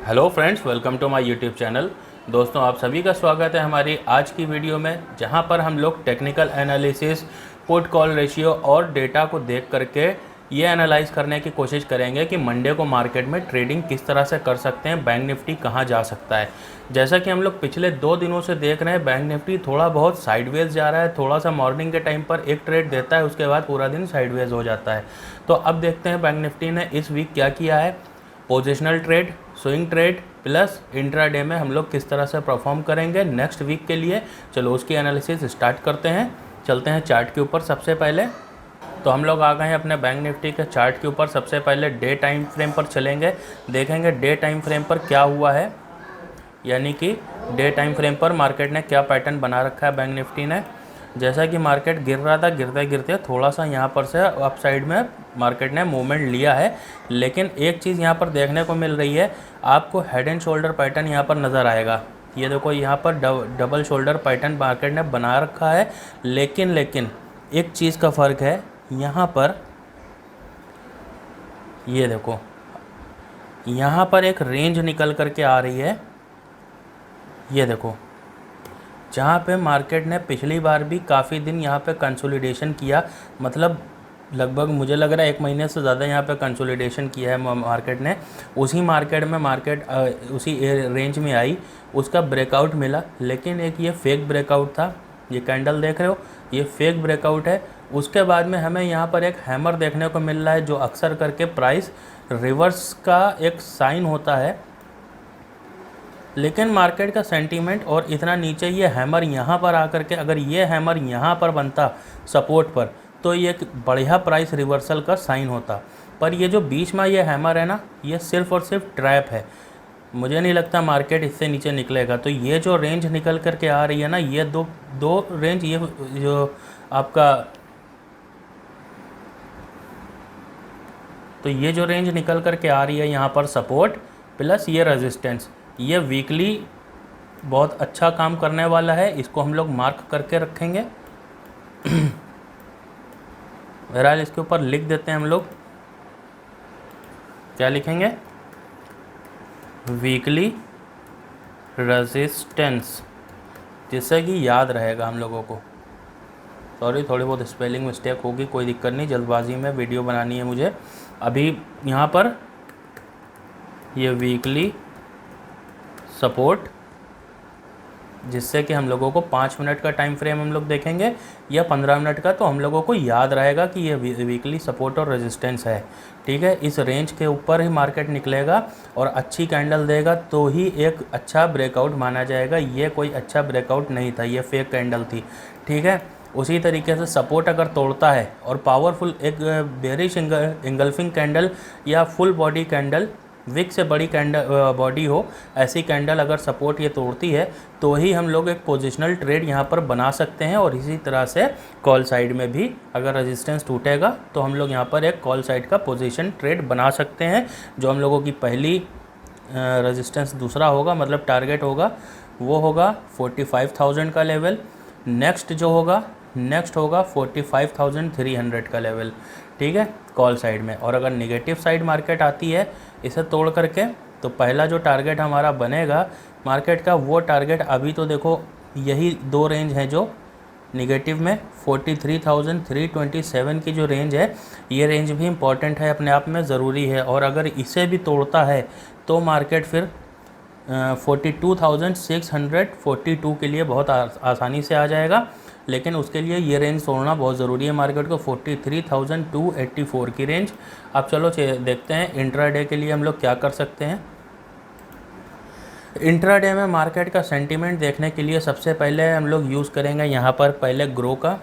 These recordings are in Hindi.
Hello friends, welcome to my YouTube channel. दोस्तों, आप सभी का स्वागत है हमारी आज की वीडियो में, जहां पर हम लोग technical analysis, put call ratio और डेटा को देख करके ये एनालाइज करने की कोशिश करेंगे कि मंडे को मार्केट में ट्रेडिंग किस तरह से कर सकते हैं, बैंक निफ्टी कहां जा सकता है। जैसा कि हम लोग पिछले 2 दिनों से देख रहे हैं, बैंक निफ्टी थोड़ा बहुत साइडवेज जा रहा है। थोड़ा सा मॉर्निंग के टाइम पर एक ट्रेड देता है, उसके बाद पूरा दिन साइडवेज हो जाता है। तो अब देखते हैं बैंक निफ्टी ने इस वीक क्या किया है। Positional trade, swing trade plus intraday में हम लोग किस तरह से परफॉर्म करेंगे नेक्स्ट वीक के लिए। चलो उसकी एनालिसिस स्टार्ट करते हैं। चलते हैं चार्ट के ऊपर। सबसे पहले तो हम लोग आ गए हैं अपने बैंक निफ्टी के चार्ट के ऊपर। सबसे पहले डे टाइम फ्रेम पर चलेंगे, देखेंगे डे टाइम फ्रेम पर क्या हुआ है, यानी कि डे टाइम फ्रेम पर मार्केट ने क्या पैटर्न बना रखा है बैंक निफ्टी ने। जैसा कि मार्केट गिर रहा था, गिरते गिरते थोड़ा सा यहाँ पर से अप साइड में मार्केट ने मूवमेंट लिया है। लेकिन एक चीज़ यहाँ पर देखने को मिल रही है, आपको हेड एंड शोल्डर पैटर्न यहाँ पर नज़र आएगा। ये देखो, यहाँ पर डबल शोल्डर पैटर्न मार्केट ने बना रखा है। लेकिन एक चीज़ का फ़र्क है, यहाँ पर ये देखो, यहाँ पर एक रेंज निकल करके आ रही है। ये देखो, जहाँ पे मार्केट ने पिछली बार भी काफ़ी दिन यहाँ पे कंसोलिडेशन किया, मतलब लगभग मुझे लग रहा है 1 महीने से ज़्यादा यहाँ पे कंसोलिडेशन किया है मार्केट ने। उसी मार्केट में मार्केट उसी रेंज में आई, उसका ब्रेकआउट मिला। लेकिन एक ये फेक ब्रेकआउट था। ये कैंडल देख रहे हो, ये फेक ब्रेकआउट है। उसके बाद में हमें यहाँ पर एक हैमर देखने को मिल रहा है, जो अक्सर करके प्राइस रिवर्स का एक साइन होता है। लेकिन मार्केट का सेंटीमेंट और इतना नीचे, ये हैमर यहाँ पर आकर के, अगर ये हैमर यहाँ पर बनता सपोर्ट पर, तो ये एक बढ़िया प्राइस रिवर्सल का साइन होता। पर ये जो बीच में ये हैमर है ना, ये सिर्फ़ और सिर्फ ट्रैप है। मुझे नहीं लगता मार्केट इससे नीचे निकलेगा। तो ये जो रेंज निकल करके आ रही है ना, ये दो रेंज, ये जो आपका, तो ये जो रेंज निकल करके आ रही है यहाँ पर सपोर्ट प्लस ये रेजिस्टेंस, ये वीकली बहुत अच्छा काम करने वाला है। इसको हम लोग मार्क करके रखेंगे। बहरहाल इसके ऊपर लिख देते हैं हम लोग। क्या लिखेंगे? वीकली रेजिस्टेंस, जिससे कि याद रहेगा हम लोगों को। सॉरी, थोड़ी बहुत स्पेलिंग मिस्टेक होगी, कोई दिक्कत नहीं, जल्दबाजी में वीडियो बनानी है मुझे। अभी यहाँ पर ये वीकली सपोर्ट, जिससे कि हम लोगों को 5 मिनट का टाइम फ्रेम हम लोग देखेंगे या 15 मिनट का, तो हम लोगों को याद रहेगा कि ये वीकली सपोर्ट और रेजिस्टेंस है। ठीक है, इस रेंज के ऊपर ही मार्केट निकलेगा और अच्छी कैंडल देगा तो ही एक अच्छा ब्रेकआउट माना जाएगा। ये कोई अच्छा ब्रेकआउट नहीं था, ये फेक कैंडल थी। ठीक है, उसी तरीके से सपोर्ट अगर तोड़ता है और पावरफुल एक बेरिश इंगल्फिंग कैंडल या फुल बॉडी कैंडल, विक से बड़ी कैंडल बॉडी हो, ऐसी कैंडल अगर सपोर्ट ये तोड़ती है, तो ही हम लोग एक पोजिशनल ट्रेड यहाँ पर बना सकते हैं। और इसी तरह से कॉल साइड में भी अगर रेजिस्टेंस टूटेगा तो हम लोग यहाँ पर एक कॉल साइड का पोजीशन ट्रेड बना सकते हैं। जो हम लोगों की पहली रेजिस्टेंस दूसरा होगा, मतलब टारगेट होगा, वो होगा 45,000 का लेवल। नेक्स्ट होगा 45,300 का लेवल। ठीक है, कॉल साइड में। और अगर नेगेटिव साइड मार्केट आती है इसे तोड़ करके, तो पहला जो टारगेट हमारा बनेगा मार्केट का, वो टारगेट अभी तो देखो यही 2 रेंज हैं जो निगेटिव में, 43,327 की जो रेंज है, ये रेंज भी इम्पॉर्टेंट है, अपने आप में ज़रूरी है। और अगर इसे भी तोड़ता है तो मार्केट फिर 42,642 के लिए बहुत आसानी से आ जाएगा। लेकिन उसके लिए ये रेंज तोड़ना बहुत ज़रूरी है मार्केट को, 43,284 की रेंज। अब चलो देखते हैं इंट्राडे के लिए हम लोग क्या कर सकते हैं। इंट्राडे में मार्केट का सेंटीमेंट देखने के लिए सबसे पहले हम लोग यूज़ करेंगे यहाँ पर पहले ग्रो का।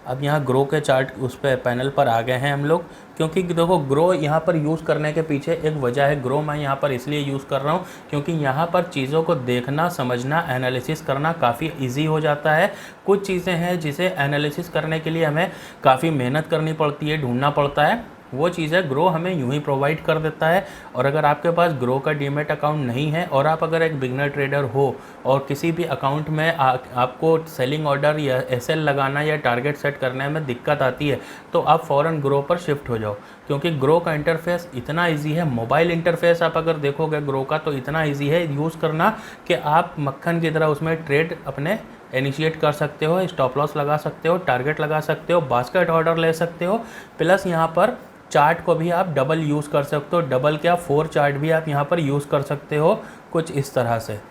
अब यहाँ ग्रो के चार्ट उस पर पैनल पर आ गए हैं हम लोग, क्योंकि देखो ग्रो यहाँ पर यूज़ करने के पीछे एक वजह है। ग्रो मैं यहाँ पर इसलिए यूज़ कर रहा हूँ क्योंकि यहाँ पर चीज़ों को देखना, समझना, एनालिसिस करना काफ़ी इजी हो जाता है। कुछ चीज़ें हैं जिसे एनालिसिस करने के लिए हमें काफ़ी मेहनत करनी पड़ती है, ढूंढना पड़ता है। वो चीज़ है ग्रो हमें यूं ही प्रोवाइड कर देता है। और अगर आपके पास ग्रो का डीमैट अकाउंट नहीं है और आप अगर एक बिगनर ट्रेडर हो और किसी भी अकाउंट में आपको सेलिंग ऑर्डर या एसएल लगाना या टारगेट सेट करने में दिक्कत आती है, तो आप फ़ौरन ग्रो पर शिफ्ट हो जाओ, क्योंकि ग्रो का इंटरफेस इतना ईजी है। मोबाइल इंटरफेस आप अगर देखोगे ग्रो का तो इतना ईजी है यूज़ करना कि आप मक्खन की तरह उसमें ट्रेड अपने इनिशिएट कर सकते हो, स्टॉप लॉस लगा सकते हो, टारगेट लगा सकते हो, बास्केट ऑर्डर ले सकते हो। प्लस यहाँ पर चार्ट को भी आप डबल यूज़ कर सकते हो, डबल क्या 4 चार्ट भी आप यहाँ पर यूज़ कर सकते हो कुछ इस तरह से।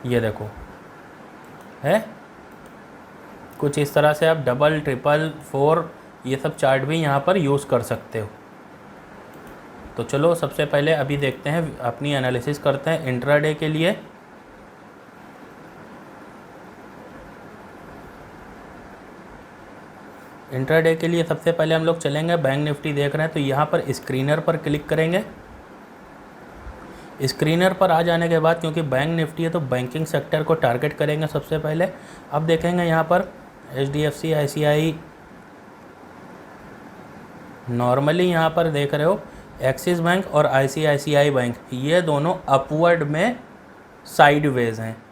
ये देखो है कुछ इस तरह से आप डबल, ट्रिपल, 4 ये सब चार्ट भी यहाँ पर यूज़ कर सकते हो। तो चलो सबसे पहले अभी देखते हैं, अपनी एनालिसिस करते हैं इंट्राडे के लिए। इंट्राडे के लिए सबसे पहले हम लोग चलेंगे, बैंक निफ्टी देख रहे हैं तो यहाँ पर स्क्रीनर पर क्लिक करेंगे। स्क्रीनर पर आ जाने के बाद, क्योंकि बैंक निफ्टी है तो बैंकिंग सेक्टर को टारगेट करेंगे सबसे पहले। अब देखेंगे यहाँ पर HDFC, ICI, नॉर्मली यहाँ पर देख रहे हो एक्सिस बैंक और ICICI बैंक, ये दोनों अपवर्ड में साइडवेज हैं।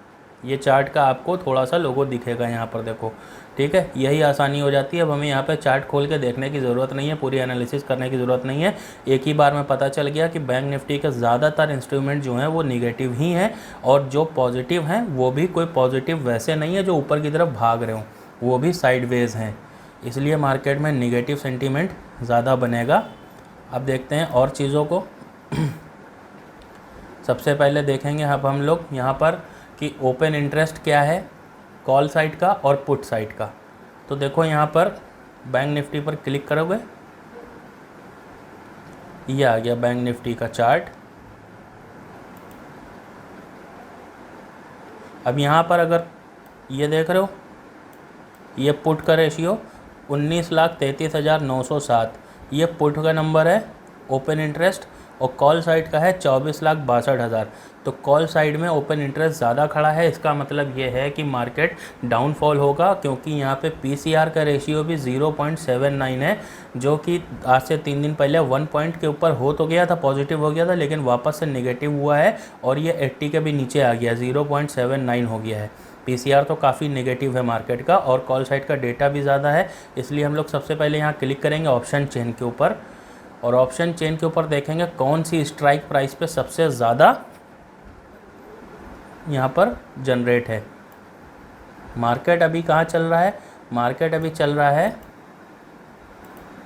ये चार्ट का आपको थोड़ा सा लोगो दिखेगा यहाँ पर, देखो ठीक है। यही आसानी हो जाती है। अब हमें यहाँ पे चार्ट खोल के देखने की ज़रूरत नहीं है, पूरी एनालिसिस करने की ज़रूरत नहीं है। एक ही बार में पता चल गया कि बैंक निफ्टी के ज़्यादातर इंस्ट्रूमेंट जो हैं वो निगेटिव ही हैं, और जो पॉजिटिव हैं वो भी कोई पॉजिटिव वैसे नहीं है जो ऊपर की तरफ भाग रहे हों, वो भी साइडवेज हैं। इसलिए मार्केट में निगेटिव सेंटीमेंट ज़्यादा बनेगा। अब देखते हैं और चीज़ों को। सबसे पहले देखेंगे अब हम लोग यहाँ पर कि ओपन इंटरेस्ट क्या है कॉल साइड का और पुट साइड का। तो देखो यहाँ पर बैंक निफ्टी पर क्लिक करोगे, ये आ गया बैंक निफ्टी का चार्ट। अब यहाँ पर अगर ये देख रहे हो, ये पुट का रेशियो 19,33,907, ये पुट का नंबर है ओपन इंटरेस्ट, और कॉल साइड का है 24,62,000। तो कॉल साइड में ओपन इंटरेस्ट ज़्यादा खड़ा है। इसका मतलब ये है कि मार्केट डाउनफॉल होगा, क्योंकि यहाँ पे PCR का रेशियो भी 0.79 है, जो कि आज से 3 दिन पहले 1 पॉइंट के ऊपर हो तो गया था, पॉजिटिव हो गया था, लेकिन वापस से नेगेटिव हुआ है और ये 80 के भी नीचे आ गया, 0.79 हो गया है। PCR तो काफ़ी नेगेटिव है मार्केट का, और कॉल साइड का डेटा भी ज़्यादा है। इसलिए हम लोग सबसे पहले यहाँ क्लिक करेंगे ऑप्शन चेन के ऊपर, और ऑप्शन चेन के ऊपर देखेंगे कौन सी स्ट्राइक प्राइस पे सबसे ज़्यादा यहाँ पर जनरेट है। मार्केट अभी कहाँ चल रहा है? मार्केट अभी चल रहा है,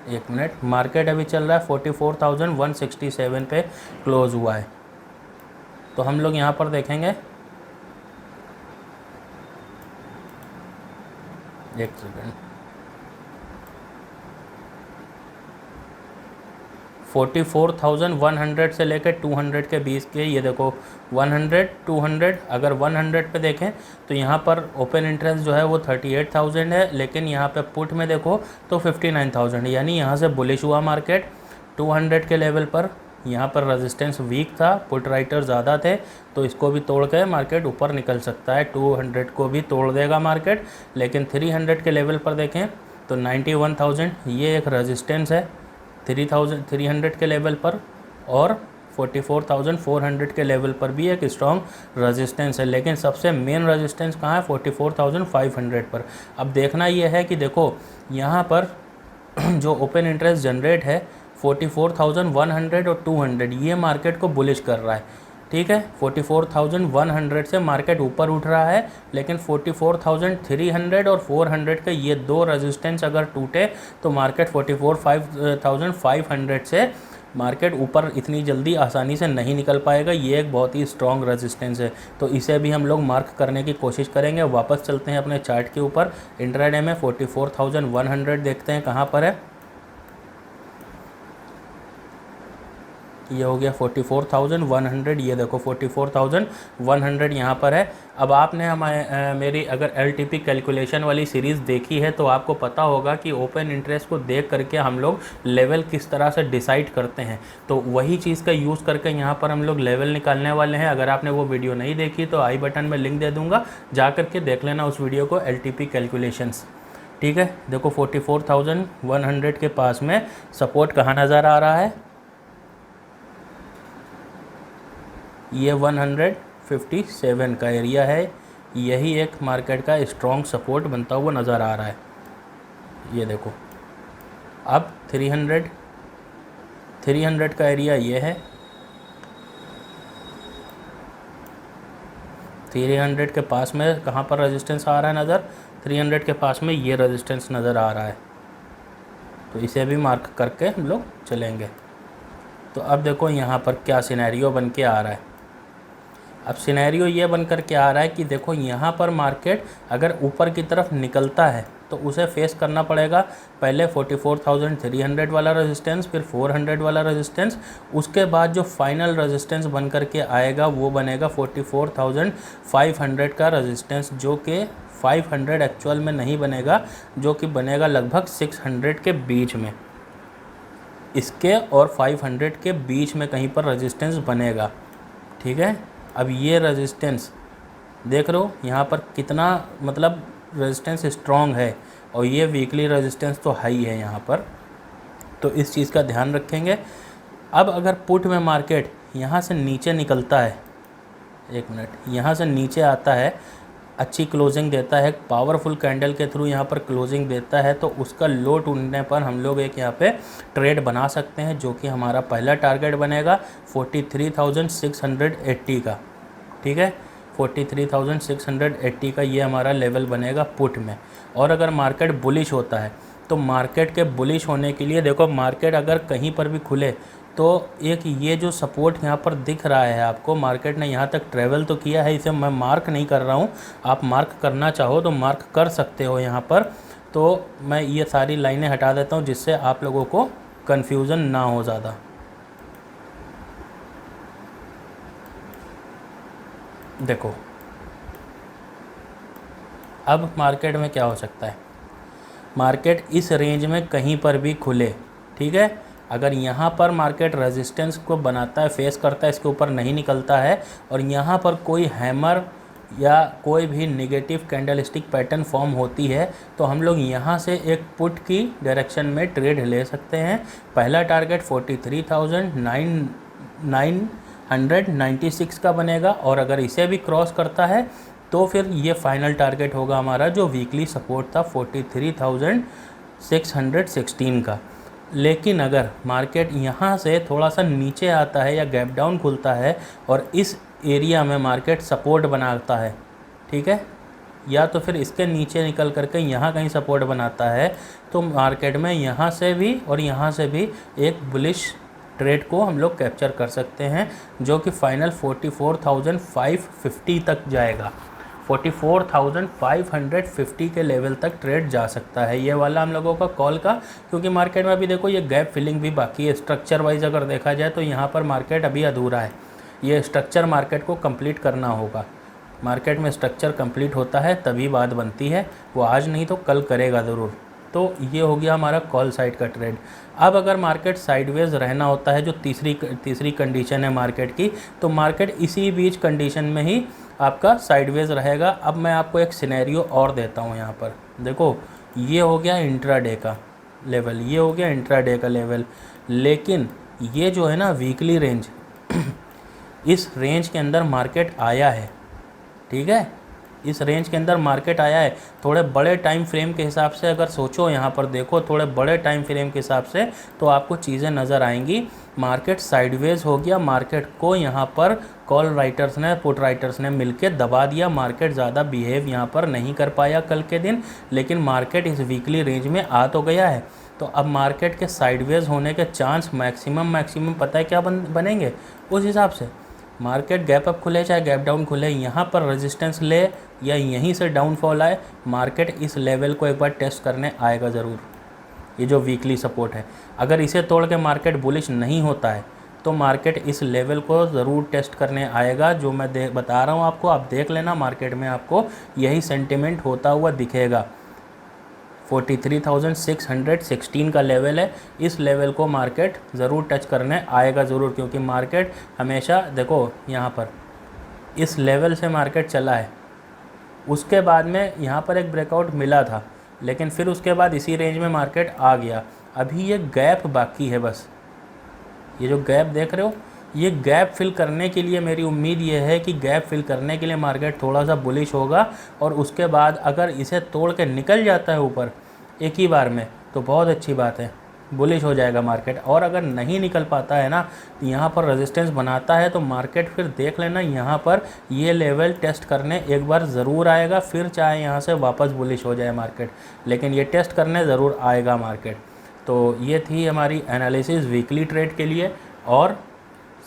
एक मिनट, मार्केट अभी चल रहा है 44,167 पे क्लोज हुआ है। तो हम लोग यहाँ पर देखेंगे, एक सेकेंड, 44,100 से लेकर 200 के बीच के, ये देखो 100, 200। अगर 100 पे देखें तो यहाँ पर ओपन इंटरेस्ट जो है वो 38,000 है, लेकिन यहाँ पे पुट में देखो तो 59,000, यानी यहाँ से बुलिश हुआ मार्केट। 200 के लेवल पर यहाँ पर रेजिस्टेंस वीक था, पुट राइटर ज़्यादा थे, तो इसको भी तोड़ के मार्केट ऊपर निकल सकता है। 200 को भी तोड़ देगा मार्केट। लेकिन 300 के लेवल पर देखें तो 91,000 ये एक रेजिस्टेंस है 300 के लेवल पर, और 44,400 के लेवल पर भी एक स्ट्रॉन्ग रेजिस्टेंस है। लेकिन सबसे मेन रेजिस्टेंस कहाँ है? 44,500 पर। अब देखना ये है कि देखो यहाँ पर जो ओपन इंटरेस्ट जनरेट है 44,100 और 200, ये मार्केट को बुलिश कर रहा है, ठीक है। 44,100 से मार्केट ऊपर उठ रहा है, लेकिन 44,300 और 400 के ये दो रेजिस्टेंस अगर टूटे तो मार्केट 44,500 से मार्केट ऊपर इतनी जल्दी आसानी से नहीं निकल पाएगा। ये एक बहुत ही स्ट्रॉन्ग रेजिस्टेंस है, तो इसे भी हम लोग मार्क करने की कोशिश करेंगे। वापस चलते हैं अपने चार्ट के ऊपर। इंट्राडे में 44,100 देखते हैं कहाँ पर है। ये हो गया 44,100, ये देखो 44,100 यहाँ पर है। अब आपने मेरी अगर LTP कैलकुलेशन वाली सीरीज़ देखी है तो आपको पता होगा कि ओपन इंटरेस्ट को देख करके हम लोग लेवल किस तरह से डिसाइड करते हैं। तो वही चीज़ का यूज़ करके यहाँ पर हम लोग लेवल निकालने वाले हैं। अगर आपने वो वीडियो नहीं देखी तो आई बटन में लिंक दे दूँगा, जा कर के देख लेना उस वीडियो को, LTP कैलकुलेशंस, ठीक है, देखो 44,100 के पास में सपोर्ट कहाँ नज़र आ रहा है, ये 157 का एरिया है, यही एक मार्केट का स्ट्रॉन्ग सपोर्ट बनता हुआ नज़र आ रहा है। ये देखो अब 300 का एरिया ये है, 300 के पास में कहाँ पर रेजिस्टेंस आ रहा है नज़र, 300 के पास में ये रेजिस्टेंस नज़र आ रहा है, तो इसे भी मार्क करके हम लोग चलेंगे। तो अब देखो यहाँ पर क्या सिनेरियो बन के आ रहा है। अब सिनेरियो ये बन कर के आ रहा है कि देखो यहाँ पर मार्केट अगर ऊपर की तरफ निकलता है तो उसे फेस करना पड़ेगा, पहले 44,300 वाला रेजिस्टेंस, फिर 400 वाला रेजिस्टेंस, उसके बाद जो फाइनल रेजिस्टेंस बन कर के आएगा वो बनेगा 44,500 का रेजिस्टेंस, जो कि 500 एक्चुअल में नहीं बनेगा, जो कि बनेगा लगभग 600 के बीच में, इसके और 500 के बीच में कहीं पर रेजिस्टेंस बनेगा। ठीक है, अब ये रेजिस्टेंस देख रहे हो यहाँ पर कितना मतलब रेजिस्टेंस स्ट्रॉन्ग है, और ये वीकली रेजिस्टेंस तो हाई है यहाँ पर, तो इस चीज़ का ध्यान रखेंगे। अब अगर पुट में मार्केट यहाँ से नीचे निकलता है, एक मिनट, यहाँ से नीचे आता है, अच्छी क्लोजिंग देता है, पावरफुल कैंडल के थ्रू यहाँ पर क्लोजिंग देता है, तो उसका लो टूटने पर हम लोग एक यहाँ पे ट्रेड बना सकते हैं, जो कि हमारा पहला टारगेट बनेगा 43,680 का। ठीक है, 43,680 का ये हमारा लेवल बनेगा पुट में। और अगर मार्केट बुलिश होता है तो मार्केट के बुलिश होने के लिए देखो, मार्केट अगर कहीं पर भी खुले तो एक ये जो सपोर्ट यहाँ पर दिख रहा है आपको, मार्केट ने यहाँ तक ट्रेवल तो किया है, इसे मैं मार्क नहीं कर रहा हूँ, आप मार्क करना चाहो तो मार्क कर सकते हो यहाँ पर। तो मैं ये सारी लाइनें हटा देता हूँ जिससे आप लोगों को कन्फ्यूज़न ना हो ज़्यादा। देखो अब मार्केट में क्या हो सकता है, मार्केट इस रेंज में कहीं पर भी खुले, ठीक है, अगर यहाँ पर मार्केट रेजिस्टेंस को बनाता है, फेस करता है, इसके ऊपर नहीं निकलता है, और यहाँ पर कोई हैमर या कोई भी नेगेटिव कैंडलस्टिक पैटर्न फॉर्म होती है, तो हम लोग यहाँ से एक पुट की डायरेक्शन में ट्रेड ले सकते हैं। पहला टारगेट 43,996 का बनेगा, और अगर इसे भी क्रॉस करता है तो फिर ये फाइनल टारगेट होगा हमारा जो वीकली सपोर्ट था 43,616 का। लेकिन अगर मार्केट यहाँ से थोड़ा सा नीचे आता है या गैप डाउन खुलता है और इस एरिया में मार्केट सपोर्ट बनाता है, ठीक है, या तो फिर इसके नीचे निकल करके यहाँ कहीं सपोर्ट बनाता है, तो मार्केट में यहाँ से भी और यहाँ से भी एक बुलिश ट्रेड को हम लोग कैप्चर कर सकते हैं, जो कि फाइनल 44,550 तक जाएगा। 44,550 के लेवल तक ट्रेड जा सकता है, ये वाला हम लोगों का कॉल का, क्योंकि मार्केट में अभी देखो ये गैप फिलिंग भी बाकी है। स्ट्रक्चर वाइज अगर देखा जाए तो यहाँ पर मार्केट अभी अधूरा है, ये स्ट्रक्चर मार्केट को कंप्लीट करना होगा। मार्केट में स्ट्रक्चर कंप्लीट होता है तभी बात बनती है, वो आज नहीं तो कल करेगा ज़रूर। तो ये हो गया हमारा कॉल साइड का ट्रेड। अब अगर मार्केट साइडवेज रहना होता है, जो तीसरी कंडीशन है मार्केट की, तो मार्केट इसी बीच कंडीशन में ही आपका साइडवेज रहेगा। अब मैं आपको एक सिनेरियो और देता हूँ यहाँ पर, देखो ये हो गया इंट्राडे का लेवल, ये हो गया इंट्राडे का लेवल, लेकिन ये जो है ना वीकली रेंज, इस रेंज के अंदर मार्केट आया है, ठीक है, इस रेंज के अंदर मार्केट आया है। थोड़े बड़े टाइम फ्रेम के हिसाब से अगर सोचो, यहाँ पर देखो थोड़े बड़े टाइम फ्रेम के हिसाब से, तो आपको चीज़ें नज़र आएंगी। मार्केट साइडवेज हो गया, मार्केट को यहाँ पर कॉल राइटर्स ने, पुट राइटर्स ने मिलके दबा दिया, मार्केट ज़्यादा बिहेव यहाँ पर नहीं कर पाया कल के दिन, लेकिन मार्केट इस वीकली रेंज में आ तो गया है। तो अब मार्केट के साइडवेज होने के चांस मैक्सिमम पता है क्या बनेंगे, उस हिसाब से मार्केट गैप अप खुले चाहे गैप डाउन खुले, यहाँ पर रेजिस्टेंस ले या यहीं से डाउनफॉल आए, मार्केट इस लेवल को एक बार टेस्ट करने आएगा ज़रूर। ये जो वीकली सपोर्ट है, अगर इसे तोड़ के मार्केट बुलिश नहीं होता है तो मार्केट इस लेवल को ज़रूर टेस्ट करने आएगा। जो मैं बता रहा हूँ आपको, आप देख लेना, मार्केट में आपको यही सेंटिमेंट होता हुआ दिखेगा। 43,616 का लेवल है, इस लेवल को मार्केट ज़रूर टच करने आएगा ज़रूर, क्योंकि मार्केट हमेशा देखो यहाँ पर इस लेवल से मार्केट चला है, उसके बाद में यहाँ पर एक ब्रेकआउट मिला था, लेकिन फिर उसके बाद इसी रेंज में मार्केट आ गया। अभी ये गैप बाकी है बस, ये जो गैप देख रहे हो, ये गैप फिल करने के लिए मेरी उम्मीद ये है कि गैप फिल करने के लिए मार्केट थोड़ा सा बुलिश होगा, और उसके बाद अगर इसे तोड़ के निकल जाता है ऊपर एक ही बार में तो बहुत अच्छी बात है, बुलिश हो जाएगा मार्केट। और अगर नहीं निकल पाता है ना, तो यहाँ पर रेजिस्टेंस बनाता है तो मार्केट फिर देख लेना यहाँ पर ये लेवल टेस्ट करने एक बार ज़रूर आएगा, फिर चाहे यहाँ से वापस बुलिश हो जाए मार्केट, लेकिन ये टेस्ट करने ज़रूर आएगा मार्केट। तो ये थी हमारी एनालिसिस वीकली ट्रेड के लिए। और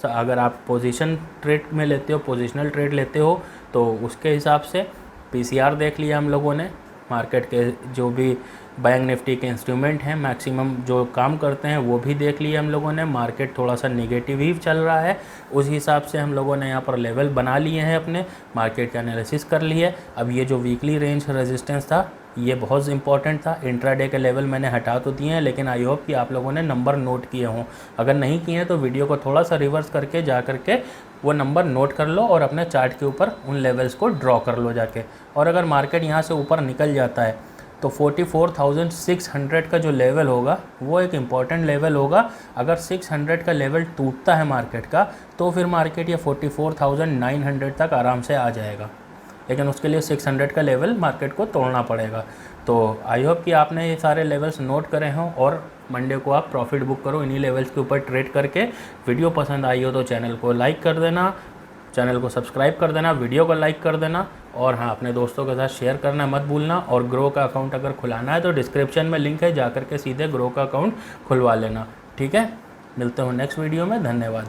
अगर आप पोजीशन ट्रेड में लेते हो, पोजीशनल ट्रेड लेते हो, तो उसके हिसाब से पीसीआर देख लिया हम लोगों ने, मार्केट के जो भी बैंक निफ्टी के इंस्ट्रूमेंट हैं मैक्सिमम जो काम करते हैं वो भी देख लिए हम लोगों ने। मार्केट थोड़ा सा नेगेटिव ही चल रहा है, उस हिसाब से हम लोगों ने यहाँ पर लेवल बना लिए हैं अपने, मार्केट का एनालिसिस कर लिए। अब ये जो वीकली रेंज रेजिस्टेंस था ये बहुत इंपॉर्टेंट था, इंट्राडे के लेवल मैंने हटा तो दिए हैं, लेकिन आई होप कि आप लोगों ने नंबर नोट किए हों। अगर नहीं किए हैं तो वीडियो को थोड़ा सा रिवर्स करके जा करके वो नंबर नोट कर लो और अपने चार्ट के ऊपर उन लेवल्स को ड्रॉ कर लो जाके। और अगर मार्केट यहाँ से ऊपर निकल जाता है तो 44,600 का जो लेवल होगा वो एक इम्पॉर्टेंट लेवल होगा। अगर 600 का लेवल टूटता है मार्केट का तो फिर मार्केट ये 44,900 तक आराम से आ जाएगा, लेकिन उसके लिए 600 का लेवल मार्केट को तोड़ना पड़ेगा। तो आई होप कि आपने ये सारे लेवल्स नोट करे हों और मंडे को आप प्रॉफिट बुक करो इन्हीं लेवल्स के ऊपर ट्रेड करके। वीडियो पसंद आई हो तो चैनल को लाइक कर देना, चैनल को सब्सक्राइब कर देना, वीडियो को लाइक कर देना, और हाँ अपने दोस्तों के साथ शेयर करना मत भूलना। और ग्रो का अकाउंट अगर खुलाना है तो डिस्क्रिप्शन में लिंक है, जा करके सीधे ग्रो का अकाउंट खुलवा लेना। ठीक है, मिलते हो नेक्स्ट वीडियो में, धन्यवाद।